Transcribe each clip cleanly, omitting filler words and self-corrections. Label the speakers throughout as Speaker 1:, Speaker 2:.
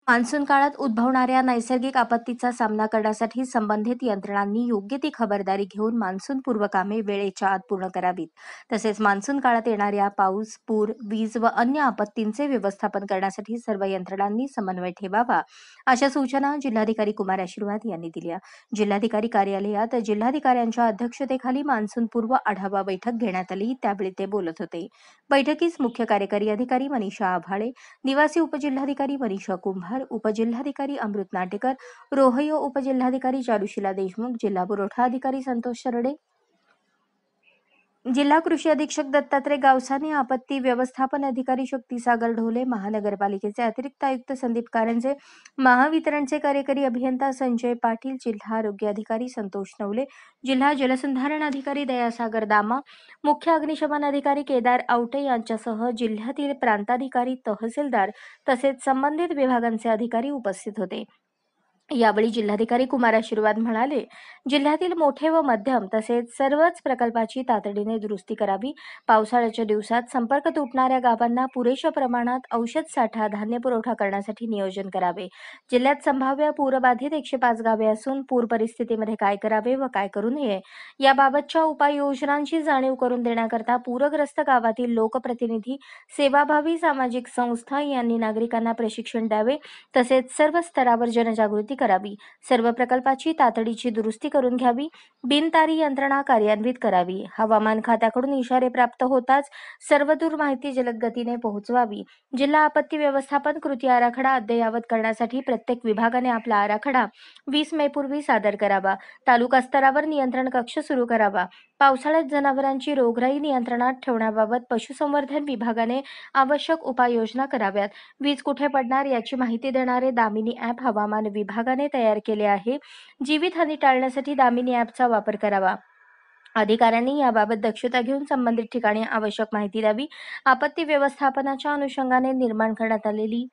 Speaker 1: Monsoon काळात उद्भवणाऱ्या नैसर्गिक आपत्तीचा सामना करण्यासाठी संबंधित यंत्रणांनी योग्य ती खबरदारी घेऊन मान्सूनपूर्व कामे वेळेच्या आत पूर्ण करावीत. तसेच मान्सून काळात येणाऱ्या पाऊस, पूर, वीज व अन्य आपत्तींचे व्यवस्थापन करण्यासाठी सर्व यंत्रणांनी समन्वय ठेवावा, अशा सूचना जिल्हाधिकारी कुमार आशीर्वाद यांनी दिल्या. जिल्हाधिकारी कार्यालयात जिल्हाधिकाऱ्यांच्या अध्यक्षतेखाली मान्सूनपूर्व आढावा बैठक घेण्यात आली, त्यावेळी ते बोलत होते. बैठकीस मुख्य कार्यकारी अधिकारी मनीषा आभाळे, निवासी उपजिल्हाधिकारी मनीषा कुंभार, उपजिल्हाधिकारी अमृत नाटेकर, रोहयो उपजिल्हाधिकारी चारुशीला देशमुख, जिल्हा पुरवठा अधिकारी संतोष शरडे, जिल्हा कृषी अधीक्षक दत्तात्रय गावसाने, आपत्ती व्यवस्थापन अधिकारी शक्तीसागर ढोले, महानगरपालिकेचे अतिरिक्त आयुक्त संदीप कारंजे, महावितरणचे कार्यकारी अभियंता संजय पाटील, जिल्हा आरोग्य अधिकारी संतोष नवले, जिल्हा जलसंधारण अधिकारी दयासागर दामा, मुख्य अग्निशमन अधिकारी केदार आवटे यांच्यासह जिल्ह्यातील प्रांताधिकारी, तहसीलदार तसेच संबंधित विभागांचे अधिकारी उपस्थित होते. यावेळी जिल्हाधिकारी कुमार आशीर्वाद म्हणाले, जिल्ह्यातील मोठे व मध्यम तसेच सर्वच प्रकल्पाची तातडीने दुरुस्ती करावी. पावसाळ्याच्या दिवसात संपर्क तुटणाऱ्या गावांना पुरेशा प्रमाणात औषध साठा, धान्य पुरवठा करण्यासाठी नियोजन करावे. जिल्ह्यात संभाव्य पूरबाधित 105 गावे असून पूर परिस्थितीमध्ये काय करावे व काय करू नये याबाबतच्या उपाययोजनांची जाणीव करून देण्याकरता पूरग्रस्त गावातील लोकप्रतिनिधी, सेवाभावी सामाजिक संस्था यांनी नागरिकांना प्रशिक्षण द्यावे. तसेच सर्व स्तरावर जनजागृती करावी. सर्व प्रकल्पाची तातडीची दुरुस्ती करून घ्यावी. बिनतारी यंत्रणा कार्यान्वित करावी. हवामान खात्याकडून इशारे प्राप्त होताच सर्वदूर माहिती जलद गतीने पोहोचवावी. जिल्हा आपत्ती व्यवस्थापन कृती आराखडा अद्ययावत करण्यासाठी प्रत्येक विभागाने आपला आराखडा 20 मे पूर्वी सादर करावा. तालुका स्तरावर नियंत्रण कक्ष सुरू करावा. पावसाळ्यात जनावरांची रोगराई नियंत्रणात ठेवण्याबाबत पशुसंवर्धन विभागाने आवश्यक उपाययोजना कराव्यात. वीज कुठे पडणार याची माहिती देणारे दामिनी ॲप हवामान विभागाने तयार केले आहे. जीवितहानी टाळण्यासाठी दामिनी ॲपचा वापर करावा. अधिकाऱ्यांनी याबाबत दक्षता घेऊन संबंधित ठिकाणी आवश्यक माहिती द्यावी. आपत्ती व्यवस्थापनाच्या अनुषंगाने निर्माण करण्यात आलेली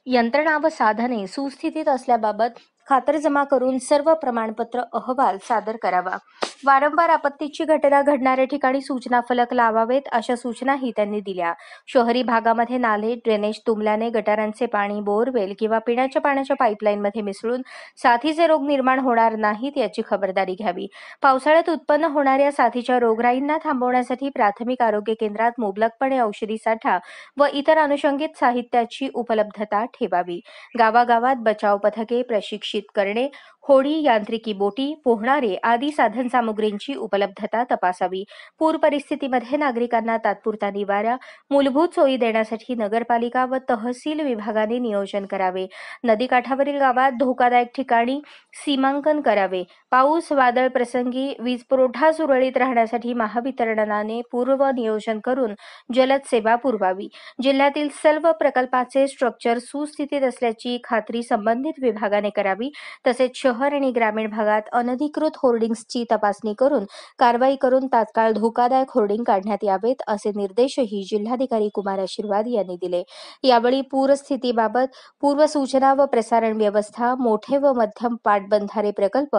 Speaker 1: यंत्रणा व साधने सुस्थितीत असल्याबाबत खातरजमा करून सर्व प्रमाणपत्र अहवाल सादर करावा. वारंवार आपत्तीची घटना घडणाऱ्या ठिकाणी सूचना फलक लावावेत, अशा सूचनाही त्यांनी दिल्या. शहरी भागामध्ये नाले, ड्रेनेज तुंबल्याने गटारांचे पाणी बोरवेल किंवा पिण्याच्या पाण्याच्या पाईपलाईनमध्ये मिसळून साथीचे रोग निर्माण होणार नाहीत याची खबरदारी घ्यावी. पावसाळ्यात उत्पन्न होणाऱ्या साथीच्या रोगराईंना थांबवण्यासाठी प्राथमिक आरोग्य केंद्रात मुबलकपणे औषधी साठा व इतर अनुषंगिक साहित्याची उपलब्धता ठेवावी. गावागावात बचाव पथके प्रशिक्षित करणे, होडी, यांत्रिकी बोटी, पोहणारे आदी साधनसामुग्रींची उपलब्धता तपासावी. पूर परिस्थितीमध्ये नागरिकांना तात्पुरता निवारा, मूलभूत सोयी देण्यासाठी नगरपालिका व तहसील विभागाने नियोजन करावे. नदीकाठावरील गावात धोकादायक ठिकाणी सीमांकन करावे. पाऊस, वादळ प्रसंगी वीज पुरवठा सुरळीत राहण्यासाठी महावितरणाने पूर्व नियोजन करून जलद सेवा पुरवावी. जिल्ह्यातील सर्व प्रकल्पाचे स्ट्रक्चर सुस्थितीत असल्याची खात्री संबंधित विभागाने करावी. तसेच शहर आणि ग्रामीण भागात अनधिकृत होर्डिंग्सची तपासणी करून कारवाई करून तात्काळ धोकादायक होर्डिंग काढण्यात यावेत, असे निर्देशही जिल्हाधिकारी कुमार आशीर्वाद यांनी दिले. यावेळी पूरस्थितीबाबत पूर्वसूचना व प्रसारण व्यवस्था, मोठे व मध्यम पाटबंधारे प्रकल्प,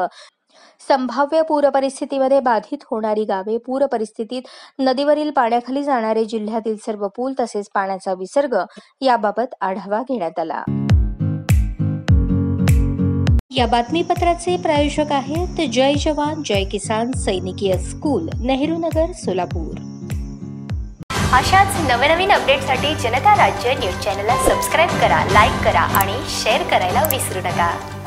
Speaker 1: संभाव्य पूरपरिस्थितीमध्ये बाधित होणारी गावे, पूरपरिस्थितीत नदीवरील पाण्याखाली जाणारे जिल्ह्यातील सर्व पूल तसेच पाण्याचा विसर्ग याबाबत आढावा घेण्यात आला. या बातमीपत्राचे प्रायोजक आहेत जय जवान जय किसान सैनिकीय स्कूल, नेहरू नगर, सोलापूर.
Speaker 2: अशाच नवनवीन अपडेटसाठी जनता राज्य न्यूज चॅनलला सबस्क्राईब करा, लाईक करा आणि शेअर करायला विसरू नका.